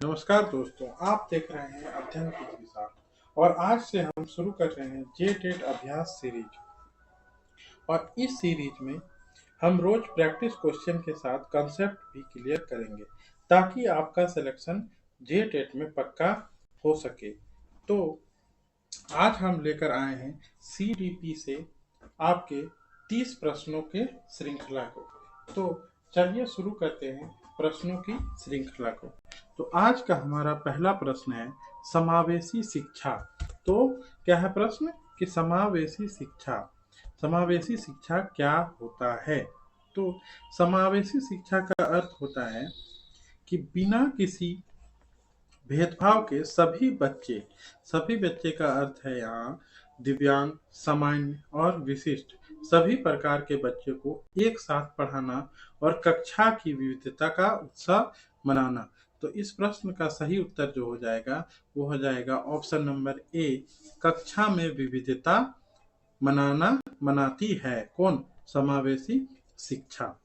नमस्कार दोस्तों, आप देख रहे हैं अध्ययन की दिशा और आज से हम शुरू कर रहे हैं जे-टेट अभ्यास सीरीज। और इस सीरीज में हम रोज प्रैक्टिस क्वेश्चन के साथ कंसेप्ट भी क्लियर करेंगे ताकि आपका सिलेक्शन जे-टेट में पक्का हो सके। तो आज हम लेकर आए हैं सीडीपी से आपके 30 प्रश्नों के श्रृंखला को। तो चलिए शुरू करते हैं प्रश्नों की श्रृंखला को। तो आज का हमारा पहला प्रश्न है समावेशी शिक्षा। तो क्या है प्रश्न कि समावेशी शिक्षा क्या होता है। तो समावेशी शिक्षा का अर्थ होता है कि बिना किसी भेदभाव के सभी बच्चे का अर्थ है यहाँ दिव्यांग, सामान्य और विशिष्ट सभी प्रकार के बच्चे को एक साथ पढ़ाना और कक्षा की विविधता का उत्सव मनाना। तो इस प्रश्न का सही उत्तर जो हो जाएगा वो हो जाएगा ऑप्शन नंबर ए, कक्षा में विविधता मनाती है कौन? समावेशी शिक्षा।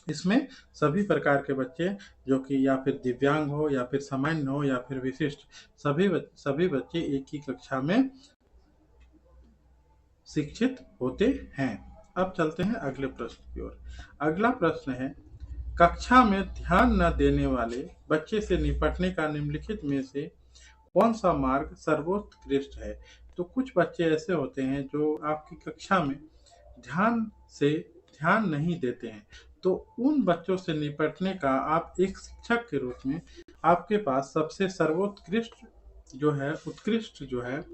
इसमें सभी प्रकार के बच्चे जो कि या फिर दिव्यांग हो या फिर सामान्य हो या फिर विशिष्ट सभी बच्चे एक ही कक्षा में शिक्षित होते हैं। अब चलते हैं अगले प्रश्न की ओर। अगला प्रश्न है कक्षा में ध्यान न देने वाले बच्चे से निपटने का निम्नलिखित में से कौन सा मार्ग सर्वोत्कृष्ट है। तो कुछ बच्चे ऐसे होते हैं जो आपकी कक्षा में ध्यान नहीं देते हैं। तो उन बच्चों से निपटने का आप एक शिक्षक के रूप में आपके पास सबसे उत्कृष्ट जो है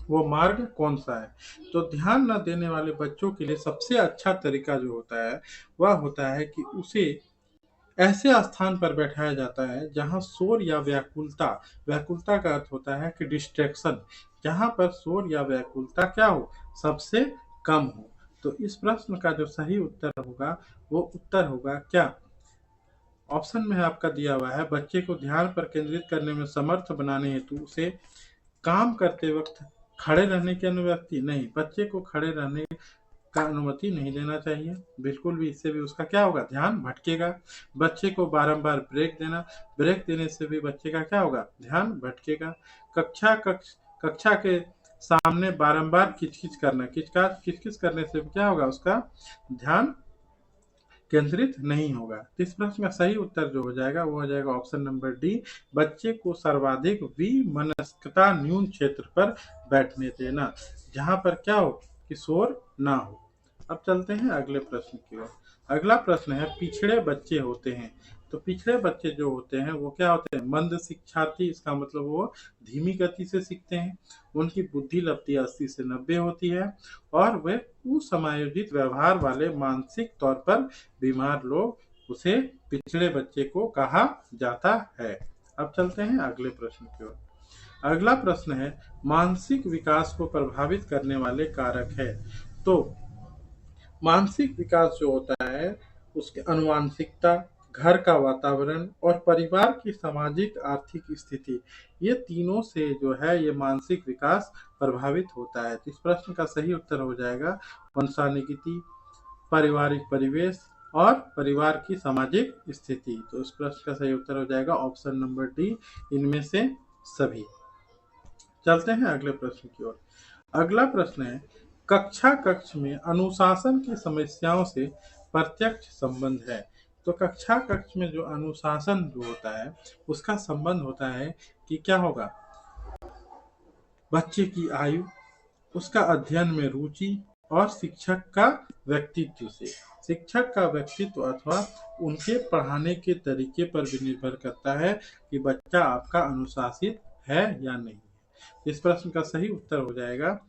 वो मार्ग कौन सा है। तो ध्यान न देने वाले बच्चों के लिए सबसे अच्छा तरीका जो होता है वह होता है कि उसे ऐसे स्थान पर बैठाया जाता है जहां शोर या व्याकुलता का अर्थ होता है कि डिस्ट्रैक्शन, जहां पर शोर या व्याकुलता क्या हो, सबसे कम हो। तो इस प्रश्न का जो सही उत्तर होगा वो उत्तर होगा क्या? ऑप्शन में आपका दिया हुआ है बच्चे को ध्यान पर केंद्रित करने में समर्थ बनाने हेतु उसे काम करते वक्त खड़े रहने की अनुमति नहीं, बच्चे को खड़े रहने का अनुमति नहीं देना चाहिए बिल्कुल भी। इससे भी उसका क्या होगा, ध्यान भटकेगा। बच्चे को बारंबार ब्रेक देने से भी बच्चे का क्या होगा, ध्यान भटकेगा। कक्षा के सामने बारंबार किचकिच करने से क्या होगा, उसका ध्यान केंद्रित नहीं होगा। इस प्रश्न का सही उत्तर जो हो जाएगा वो हो जाएगा ऑप्शन नंबर डी, बच्चे को सर्वाधिक विमनस्कता न्यून क्षेत्र पर बैठने देना, जहां पर क्या हो कि शोर ना हो। अब चलते हैं अगले प्रश्न की ओर। अगला प्रश्न है पिछड़े बच्चे होते हैं। तो पिछड़े बच्चे जो होते हैं वो क्या होते हैं, मंद शिक्षार्थी। इसका मतलब वो धीमी गति से सीखते हैं, उनकी बुद्धि लब्धि 80 से 90 होती है और वे कुसमायोजित व्यवहार वाले, मानसिक तौर पर बीमार लोग, उसे पिछड़े बच्चे को कहा जाता है। अब चलते हैं अगले प्रश्न की ओर। अगला प्रश्न है मानसिक विकास को प्रभावित करने वाले कारक है। तो मानसिक विकास जो होता है उसके अनुवांशिकता, घर का वातावरण और परिवार की सामाजिक आर्थिक स्थिति, ये तीनों से जो है ये मानसिक विकास प्रभावित होता है। तो इस प्रश्न का सही उत्तर हो जाएगा वंशानुगति, पारिवारिक परिवेश और परिवार की सामाजिक स्थिति। तो इस प्रश्न का सही उत्तर हो जाएगा ऑप्शन नंबर डी, इनमें से सभी। चलते हैं अगले प्रश्न की ओर। अगला प्रश्न है कक्ष में अनुशासन की समस्याओं से प्रत्यक्ष संबंध है। तो कक्ष में जो अनुशासन जो होता है उसका संबंध होता है कि क्या होगा, बच्चे की आयु, उसका अध्ययन में रुचि और शिक्षक का व्यक्तित्व से। शिक्षक का व्यक्तित्व अथवा उनके पढ़ाने के तरीके पर भी निर्भर करता है कि बच्चा आपका अनुशासित है या नहीं। इस प्रश्न का सही उत्तर हो जाएगा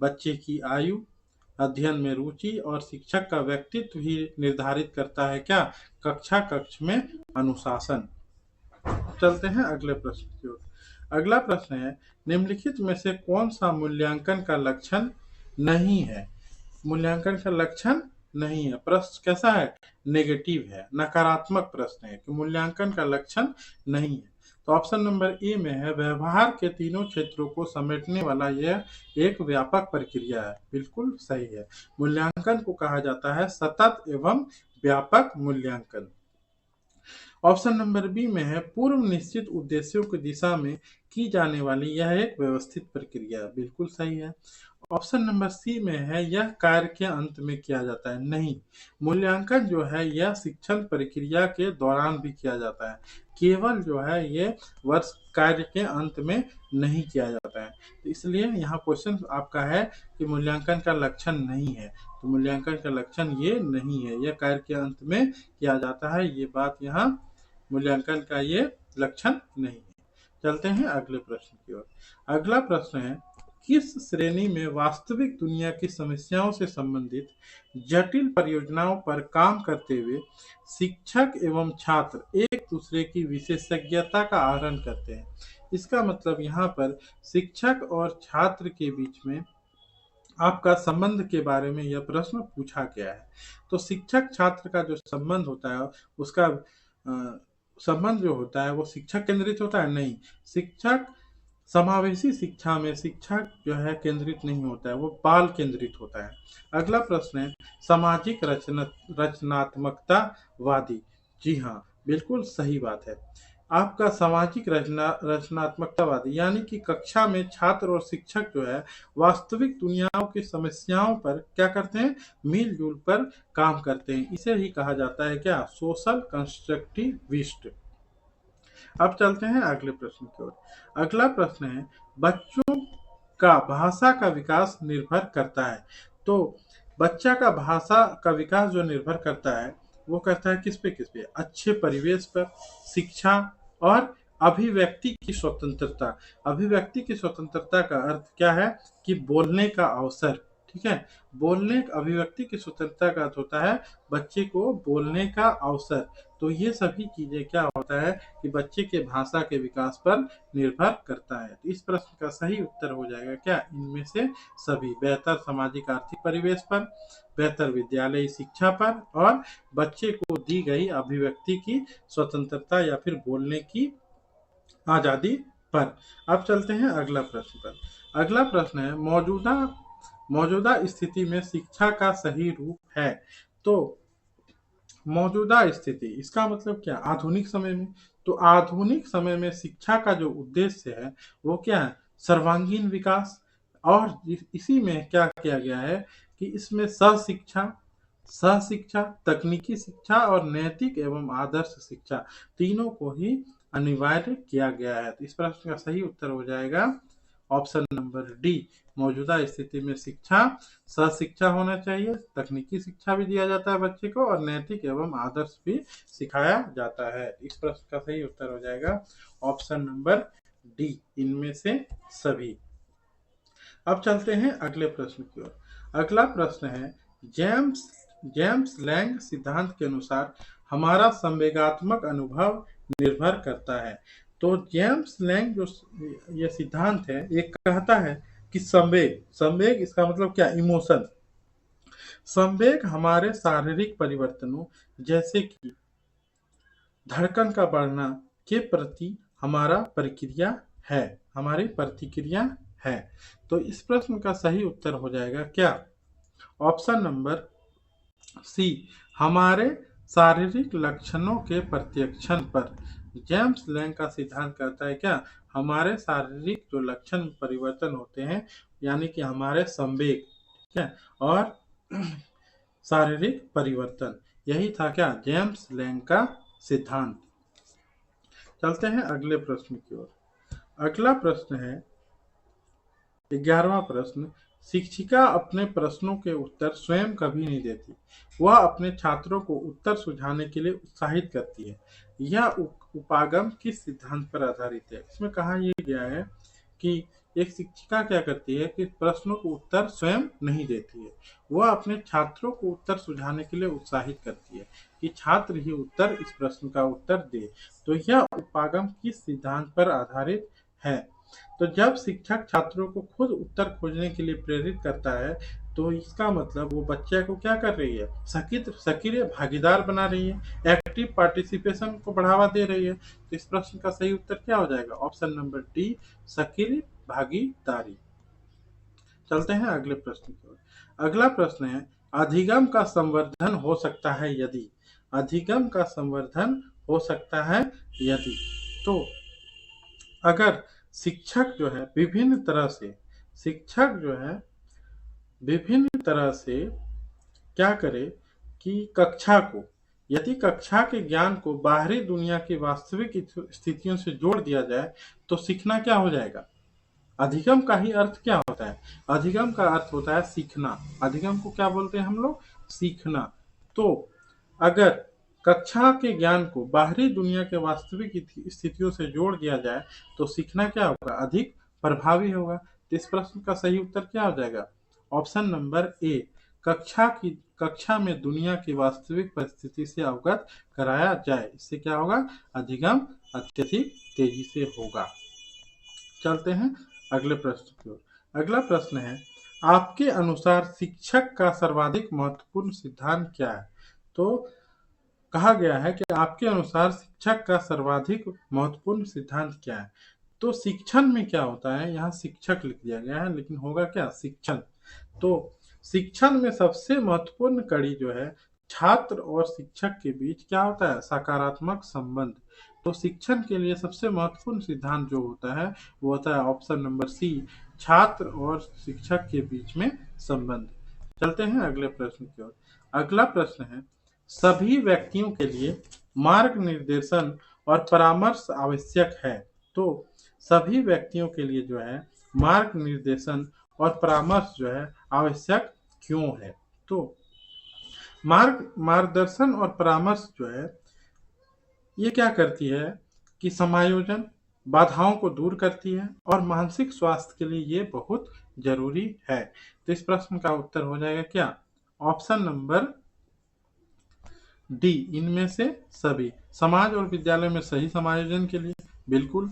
बच्चे की आयु, अध्ययन में रुचि और शिक्षक का व्यक्तित्व ही निर्धारित करता है क्या, कक्ष में अनुशासन। चलते हैं अगले प्रश्न की ओर। अगला प्रश्न है निम्नलिखित में से कौन सा मूल्यांकन का लक्षण नहीं है। मूल्यांकन का लक्षण नहीं है, प्रश्न कैसा है, नेगेटिव है, नकारात्मक प्रश्न है कि मूल्यांकन का लक्षण नहीं है। तो ऑप्शन नंबर ए में है व्यवहार के तीनों क्षेत्रों को समेटने वाला यह एक व्यापक प्रक्रिया है, बिल्कुल सही है। मूल्यांकन को कहा जाता है सतत एवं व्यापक मूल्यांकन। ऑप्शन नंबर बी में है पूर्व निश्चित उद्देश्यों की दिशा में की जाने वाली यह एक व्यवस्थित प्रक्रिया। बिल्कुल सही है। ऑप्शन नंबर सी में है यह कार्य के अंत में किया जाता है। नहीं, मूल्यांकन जो है यह शिक्षण प्रक्रिया के दौरान भी किया जाता है, केवल जो है ये वर्ष कार्य के अंत में नहीं किया जाता है। तो इसलिए यहाँ क्वेश्चन आपका है कि मूल्यांकन का लक्षण नहीं है, तो मूल्यांकन का लक्षण ये नहीं है, यह कार्य के अंत में किया जाता है, ये बात यहाँ मूल्यांकन का ये लक्षण नहीं है। चलते हैं अगले प्रश्न की ओर। अगला प्रश्न है किस श्रेणी में वास्तविक दुनिया की समस्याओं से संबंधित जटिल परियोजनाओं पर काम करते हुए शिक्षक एवं छात्र एक दूसरे की विशेषज्ञता का आहरण करते हैं। इसका मतलब यहाँ पर शिक्षक और छात्र के बीच में आपका संबंध के बारे में यह प्रश्न पूछा गया है। तो शिक्षक छात्र का जो संबंध होता है उसका संबंध जो होता है वो शिक्षक केंद्रित होता है। नहीं, शिक्षक समावेशी शिक्षा में शिक्षक जो है केंद्रित नहीं होता है, वो बाल केंद्रित होता है। अगला प्रश्न है सामाजिक रचनात्मकतावादी। जी हाँ, बिल्कुल सही बात है। आपका सामाजिक रचनात्मकतावादी यानी कि कक्षा में छात्र और शिक्षक जो है वास्तविक दुनियाओं की समस्याओं पर क्या करते हैं, मिलजुल पर काम करते हैं। इसे ही कहा जाता है क्या, सोशल कंस्ट्रक्टिविस्ट। अब चलते हैं अगले प्रश्न की ओर। अगला प्रश्न है बच्चों का भाषा का विकास निर्भर करता है। तो बच्चा का भाषा का विकास जो निर्भर करता है वो करता है किस पे, अच्छे परिवेश पर, शिक्षा और अभिव्यक्ति की स्वतंत्रता। अभिव्यक्ति की स्वतंत्रता का अर्थ क्या है कि बोलने का अवसर। ठीक है, बोलने अभिव्यक्ति की स्वतंत्रता का अर्थ होता है बच्चे को बोलने का अवसर। तो ये सभी चीजें क्या होता है कि बच्चे के भाषा के विकास पर निर्भर करता है। तो इस प्रश्न का सही उत्तर हो जाएगा क्या, इनमें से सभी। बेहतर सामाजिक आर्थिक परिवेश पर, बेहतर विद्यालयी शिक्षा पर और बच्चे को दी गई अभिव्यक्ति की स्वतंत्रता या फिर बोलने की आजादी पर। अब चलते हैं अगला प्रश्न पर। अगला प्रश्न है मौजूदा स्थिति में शिक्षा का सही रूप है। तो मौजूदा स्थिति इसका मतलब क्या, आधुनिक समय में। तो आधुनिक समय में शिक्षा का जो उद्देश्य है वो क्या है, सर्वांगीण विकास। और इसी में क्या किया गया है कि इसमें सहशिक्षा, तकनीकी शिक्षा और नैतिक एवं आदर्श शिक्षा तीनों को ही अनिवार्य किया गया है। तो इस प्रश्न का सही उत्तर हो जाएगा ऑप्शन नंबर डी। मौजूदा स्थिति में शिक्षा, सहशिक्षा होना चाहिए, तकनीकी शिक्षा भी दिया जाता है बच्चे को और नैतिक एवं आदर्श भी सिखाया जाता है। इस प्रश्न का सही उत्तर हो जाएगा ऑप्शन नंबर डी, इनमें से सभी। अब चलते हैं अगले प्रश्न की ओर। अगला प्रश्न है जेम्स लैंग सिद्धांत के अनुसार हमारा संवेगात्मक अनुभव निर्भर करता है। तो जेम्स लैंग जो ये सिद्धांत है ये कहता है कि संवेग इसका मतलब क्या, इमोशन। संवेग हमारे शारीरिक परिवर्तनों जैसे कि धड़कन का बढ़ना के प्रति हमारी प्रतिक्रिया है। तो इस प्रश्न का सही उत्तर हो जाएगा क्या, ऑप्शन नंबर सी, हमारे शारीरिक लक्षणों के प्रत्यक्षण पर। जेम्स लैंग का सिद्धांत कहता है क्या, हमारे शारीरिक जो लक्षण परिवर्तन होते हैं यानी कि हमारे संवेग, ठीक है, और शारीरिक परिवर्तन, यही था क्या जेम्स लैंग का सिद्धांत। चलते हैं अगले प्रश्न की ओर। अगला प्रश्न है 11वां प्रश्न, शिक्षिका अपने प्रश्नों के उत्तर स्वयं कभी नहीं देती, वह अपने छात्रों को उत्तर सुझाने के लिए उत्साहित करती है। यह उपागम किस सिद्धांत पर आधारित है। इसमें कहा यह गया है कि एक शिक्षिका क्या करती है कि प्रश्नों को उत्तर स्वयं नहीं देती है, वह अपने छात्रों को उत्तर सुझाने के लिए उत्साहित करती है कि छात्र ही उत्तर इस प्रश्न का उत्तर दे। तो यह उपागम किस सिद्धांत पर आधारित है। तो जब शिक्षक छात्रों को खुद उत्तर खोजने के लिए प्रेरित करता है तो इसका मतलब वो बच्चे को क्या कर रही है, सक्रिय भागीदार बना रही है, एक्टिव पार्टिसिपेशन को बढ़ावा दे रही है। तो इस प्रश्न का सही उत्तर क्या हो जाएगा, ऑप्शन नंबर डी, सक्रिय भागीदारी। चलते हैं अगले प्रश्न की ओर। अगला प्रश्न है अधिगम का संवर्धन हो सकता है यदि। अधिगम का संवर्धन हो सकता है यदि। तो अगर शिक्षक जो है विभिन्न तरह से क्या करे कि यदि कक्षा के ज्ञान को बाहरी दुनिया की वास्तविक स्थितियों से जोड़ दिया जाए तो सीखना क्या हो जाएगा। अधिगम का ही अर्थ क्या होता है। अधिगम का अर्थ होता है सीखना। अधिगम को क्या बोलते हैं हम लोग, सीखना। तो अगर कक्षा के ज्ञान को बाहरी दुनिया के वास्तविक स्थितियों से जोड़ दिया जाए तो सीखना क्या होगा, अधिक प्रभावी होगा। तो इस प्रश्न का सही उत्तर क्या हो जाएगा, ऑप्शन नंबर ए। कक्षा में दुनिया की वास्तविक परिस्थिति से अवगत कराया जाए, इससे क्या होगा, अधिगम अत्यधिक तेजी से होगा। चलते हैं अगले प्रश्न की ओर। अगला प्रश्न है, आपके अनुसार शिक्षक का सर्वाधिक महत्वपूर्ण सिद्धांत क्या है। तो कहा गया है कि आपके अनुसार शिक्षक का सर्वाधिक महत्वपूर्ण सिद्धांत क्या है। तो शिक्षण में क्या होता है, यहाँ शिक्षक लिख दिया गया है लेकिन होगा क्या, शिक्षण। तो शिक्षण में सबसे महत्वपूर्ण कड़ी जो है, छात्र और शिक्षक के बीच क्या होता है, सकारात्मक संबंध। तो शिक्षण के लिए सबसे महत्वपूर्ण सिद्धांत जो होता है वो होता है ऑप्शन नंबर सी, छात्र और शिक्षक के बीच में संबंध। चलते हैं अगले प्रश्न की ओर। अगला प्रश्न है, सभी व्यक्तियों के लिए मार्ग निर्देशन और परामर्श आवश्यक है। तो सभी व्यक्तियों के लिए जो है मार्ग निर्देशन और परामर्श जो है आवश्यक क्यों है। तो मार्गदर्शन और परामर्श जो है ये क्या करती है कि समायोजन, बाधाओं को दूर करती है और मानसिक स्वास्थ्य के लिए ये बहुत जरूरी है। तो इस प्रश्न का उत्तर हो जाएगा क्या, ऑप्शन नंबर डी, इनमें से सभी। समाज और विद्यालय में सही समायोजन के लिए बिल्कुल,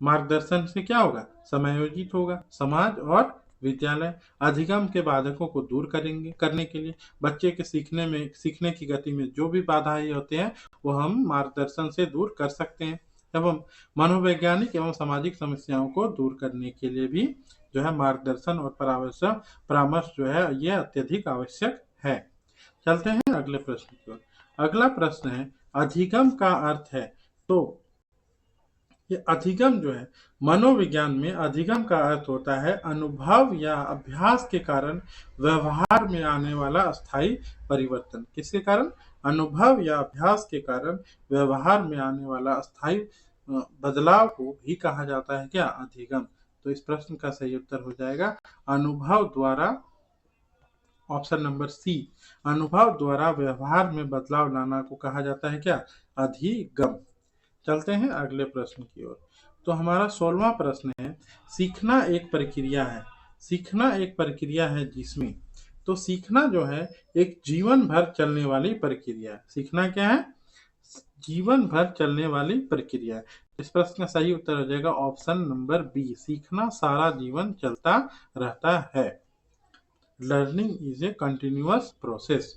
मार्गदर्शन से क्या होगा, समायोजित होगा समाज और विद्यालय। अधिगम के बाधकों को दूर करने के लिए बच्चे के सीखने की गति में जो भी बाधाएं होते हैं वो हम मार्गदर्शन से दूर कर सकते हैं। एवं मनोवैज्ञानिक एवं सामाजिक समस्याओं को दूर करने के लिए भी जो है मार्गदर्शन और परामर्श जो है ये अत्यधिक आवश्यक है। चलते हैं अगले प्रश्न की ओर। अगला प्रश्न है, अधिगम का अर्थ है। तो ये अधिगम जो है, मनोविज्ञान में अधिगम का अर्थ होता है अनुभव या अभ्यास के कारण व्यवहार में आने वाला अस्थायी परिवर्तन। किसके कारण, अनुभव या अभ्यास के कारण व्यवहार में आने वाला अस्थायी बदलाव को भी कहा जाता है क्या, अधिगम। तो इस प्रश्न का सही उत्तर हो जाएगा अनुभव द्वारा, ऑप्शन नंबर सी, अनुभव द्वारा व्यवहार में बदलाव लाना को कहा जाता है क्या, अधिगम। चलते हैं अगले प्रश्न की ओर। तो हमारा 16वां प्रश्न है, सीखना एक प्रक्रिया है। सीखना एक प्रक्रिया है जिसमें, तो सीखना जो है एक जीवन भर चलने वाली प्रक्रिया है। सीखना क्या है, जीवन भर चलने वाली प्रक्रिया है। इस प्रश्न का सही उत्तर हो जाएगा ऑप्शन नंबर बी, सीखना सारा जीवन चलता रहता है। Learning is a continuous process.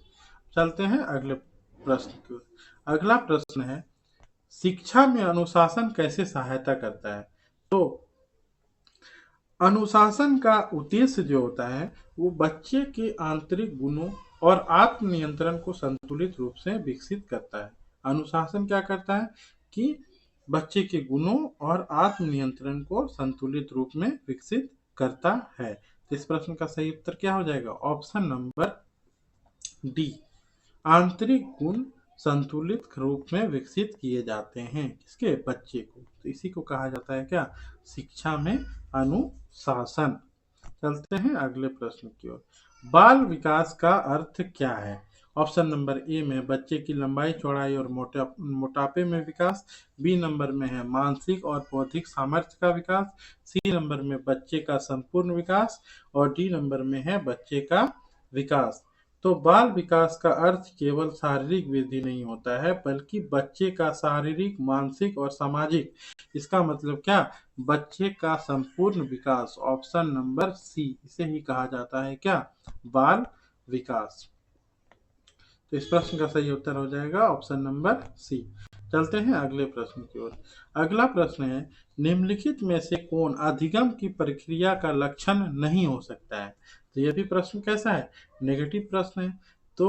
चलते हैं अगले प्रश्न की ओर। अगला प्रश्न है, शिक्षा में अनुशासन कैसे सहायता करता है। तो अनुशासन का उद्देश्य जो होता है वो बच्चे के आंतरिक गुणों और आत्मनियंत्रण को संतुलित रूप से विकसित करता है। अनुशासन क्या करता है कि बच्चे के गुणों और आत्मनियंत्रण को संतुलित रूप में विकसित करता है। तो इस प्रश्न का सही उत्तर क्या हो जाएगा, ऑप्शन नंबर डी, आंतरिक गुण संतुलित रूप में विकसित किए जाते हैं किसके, बच्चे को। तो इसी को कहा जाता है क्या, शिक्षा में अनुशासन। चलते हैं अगले प्रश्न की ओर। बाल विकास का अर्थ क्या है। ऑप्शन नंबर ए में बच्चे की लंबाई चौड़ाई और मोटापे में विकास, बी नंबर में है मानसिक और बौद्धिक सामर्थ्य का विकास, सी नंबर में बच्चे का संपूर्ण विकास और डी नंबर में है बच्चे का विकास। तो बाल विकास का अर्थ केवल शारीरिक वृद्धि नहीं होता है बल्कि बच्चे का शारीरिक, मानसिक और सामाजिक, इसका मतलब क्या, बच्चे का संपूर्ण विकास। ऑप्शन नंबर सी, इसे ही कहा जाता है क्या, बाल विकास। तो इस प्रश्न का सही उत्तर हो जाएगा ऑप्शन नंबर सी। चलते हैं अगले प्रश्न की ओर। अगला प्रश्न है, निम्नलिखित में से कौन अधिगम की प्रक्रिया का लक्षण नहीं हो सकता है। तो यह भी प्रश्न कैसा है, नेगेटिव प्रश्न है। तो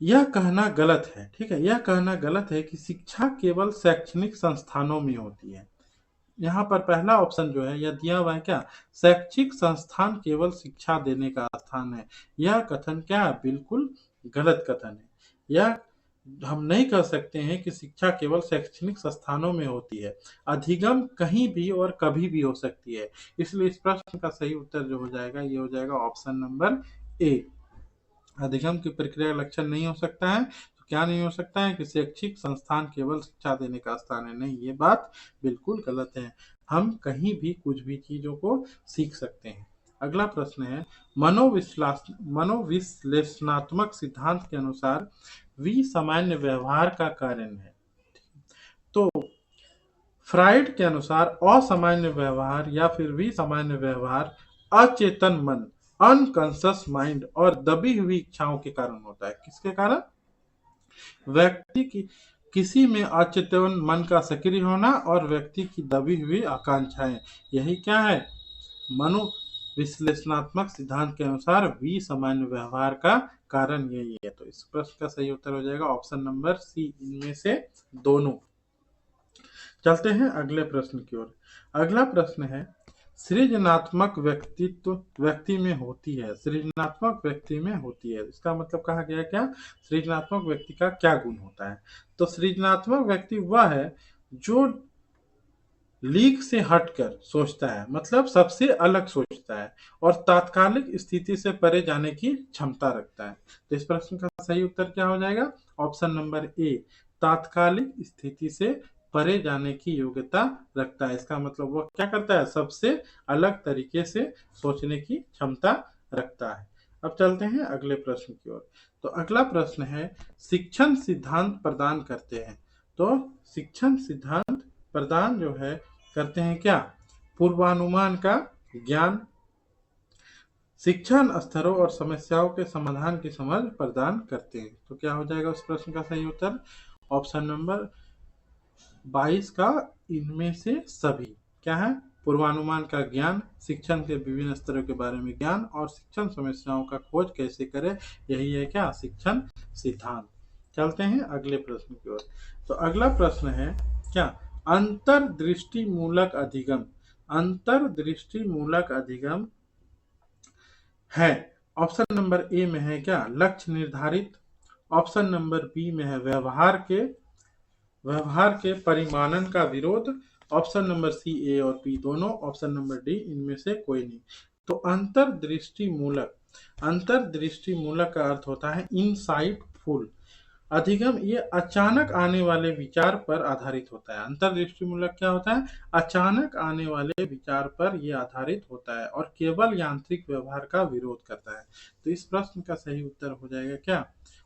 यह कहना गलत है, ठीक है, यह कहना गलत है कि शिक्षा केवल शैक्षणिक संस्थानों में होती है। यहाँ पर पहला ऑप्शन जो है यह दिया हुआ है क्या, शैक्षिक संस्थान केवल शिक्षा देने का स्थान है। यह कथन क्या है, बिल्कुल गलत कथन है। यह हम नहीं कह सकते हैं कि शिक्षा केवल शैक्षणिक संस्थानों में होती है। अधिगम कहीं भी और कभी भी हो सकती है। इसलिए इस प्रश्न का सही उत्तर जो हो जाएगा ये हो जाएगा ऑप्शन नंबर ए। अधिगम की प्रक्रिया का लक्षण नहीं हो सकता है, तो क्या नहीं हो सकता है कि शैक्षिक संस्थान केवल शिक्षा देने का स्थान है। नहीं, ये बात बिल्कुल गलत है। हम कहीं भी कुछ भी चीजों को सीख सकते हैं। अगला प्रश्न है, मनोविश्लेषणात्मक सिद्धांत के अनुसार विसामान्य व्यवहार का कारण है। तो फ्राइड के अनुसार असामान्य व्यवहार या फिर विसामान्य व्यवहार अचेतन मन, अनकॉन्शियस माइंड और दबी हुई इच्छाओं के कारण होता है। किसके कारण, व्यक्ति की किसी में अचेतन मन का सक्रिय होना और व्यक्ति की दबी हुई आकांक्षाएं, यही क्या है, मनो विश्लेषणात्मक सिद्धांत के अनुसार विसामान्य व्यवहार का कारण यही है। तो इस प्रश्न का सही उत्तर हो जाएगा ऑप्शन नंबर सी, इनमें से दोनों। चलते हैं अगले प्रश्न की ओर। अगला प्रश्न है, सृजनात्मक व्यक्तित्व व्यक्ति में होती है, सृजनात्मक व्यक्ति में होती है, इसका मतलब कहा गया क्या, सृजनात्मक व्यक्ति का क्या गुण होता है। तो सृजनात्मक व्यक्ति वह है जो लीक से हटकर सोचता है, मतलब सबसे अलग सोचता है और तात्कालिक स्थिति से परे जाने की क्षमता रखता है। तो इस प्रश्न का सही उत्तर क्या हो जाएगा, ऑप्शन नंबर ए, तात्कालिक स्थिति से परे जाने की योग्यता रखता है। इसका मतलब वह क्या करता है, सबसे अलग तरीके से सोचने की क्षमता रखता है। अब चलते हैं अगले प्रश्न की ओर। तो अगला प्रश्न है, शिक्षण सिद्धांत प्रदान करते हैं। तो शिक्षण सिद्धांत प्रदान जो है करते हैं क्या, पूर्वानुमान का ज्ञान, शिक्षण स्तरों और समस्याओं के समाधान की समझ प्रदान करते हैं। तो क्या हो जाएगा उस प्रश्न का सही उत्तर, ऑप्शन नंबर 22 का इनमें से सभी। क्या है, पूर्वानुमान का ज्ञान, शिक्षण के विभिन्न स्तरों के बारे में ज्ञान और शिक्षण समस्याओं का खोज कैसे करें, यही है क्या, शिक्षण सिद्धांत। चलते हैं अगले प्रश्न की ओर। तो अगला प्रश्न है क्या, अंतर्दृष्टिमूलक अधिगम, अंतर्दृष्टिमूलक अधिगम है। ऑप्शन नंबर ए में है क्या, लक्ष्य निर्धारित, ऑप्शन नंबर बी में है व्यवहार के परिमाणन का विरोध, ऑप्शन नंबर सी ए और बी दोनों, ऑप्शन नंबर डी इनमें से कोई नहीं। तो अंतर्दृष्टिमूलक, अंतर्दृष्टिमूलक का अर्थ होता है इनसाइटफुल अधिगम, ये अचानक आने वाले विचार पर आधारित होता है। अंतर्दृष्टिमूलक क्या होता है, अचानक आने वाले विचार पर यह आधारित होता है और केवल यांत्रिक व्यवहार का विरोध करता है। तो इस प्रश्न का सही उत्तर हो जाएगा क्या,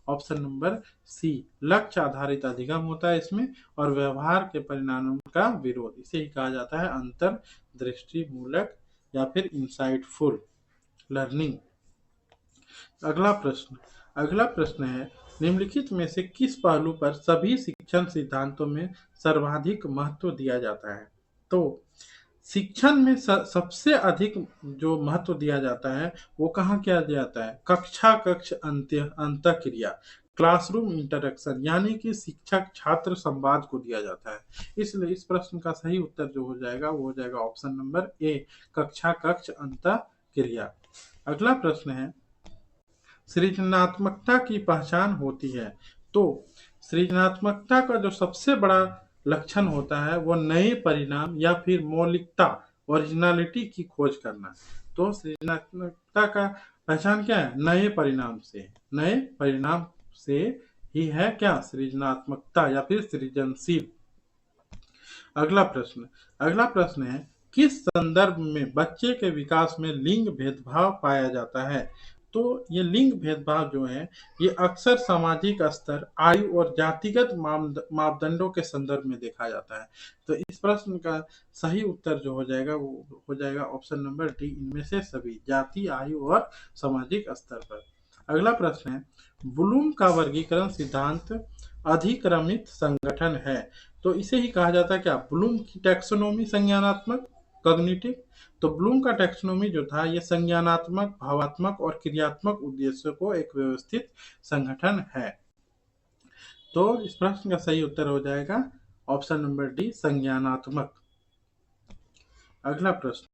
ऑप्शन नंबर सी, लक्ष्य आधारित अधिगम होता है इसमें और व्यवहार के परिणामों का विरोध, इसे ही कहा जाता है अंतर्दृष्टिमूलक या फिर इंसाइटफुल लर्निंग। अगला प्रश्न है, निम्नलिखित में से किस पहलू पर सभी शिक्षण सिद्धांतों में सर्वाधिक महत्व दिया जाता है। तो शिक्षण में सबसे अधिक जो महत्व दिया जाता है वो कहाँ किया जाता है, कक्षा कक्ष अंतःक्रिया, क्लासरूम इंटरेक्शन, यानी कि शिक्षक छात्र संवाद को दिया जाता है। इसलिए इस प्रश्न का सही उत्तर जो हो जाएगा वो हो जाएगा ऑप्शन नंबर ए, कक्षा कक्ष अंतःक्रिया। अगला प्रश्न है, सृजनात्मकता की पहचान होती है। तो सृजनात्मकता का जो सबसे बड़ा लक्षण होता है वो नए परिणाम या फिर मौलिकता, ओरिजिनलिटी की खोज करना। तो सृजनात्मकता का पहचान क्या है, नए परिणाम से, नए परिणाम से ही है क्या, सृजनात्मकता या फिर सृजनशील। अगला प्रश्न है, किस संदर्भ में बच्चे के विकास में लिंग भेदभाव पाया जाता है। तो ये लिंग भेदभाव जो है ये अक्सर सामाजिक स्तर, आयु और जातिगत मापदंडों के संदर्भ में देखा जाता है। तो इस प्रश्न का सही उत्तर जो हो जाएगा वो हो जाएगा ऑप्शन नंबर डी, इनमें से सभी, जाति, आयु और सामाजिक स्तर पर। अगला प्रश्न है, ब्लूम का वर्गीकरण सिद्धांत अधिक्रमित संगठन है। तो इसे ही कहा जाता है क्या, ब्लूम की टैक्सोनॉमी संज्ञानात्मक, कॉग्निटिव। तो ब्लूम का टैक्सोनॉमी जो था ये संज्ञानात्मक, भावात्मक और क्रियात्मक उद्देश्यों को एक व्यवस्थित संगठन है। तो इस प्रश्न का सही उत्तर हो जाएगा ऑप्शन नंबर डी, संज्ञानात्मक। अगला प्रश्न,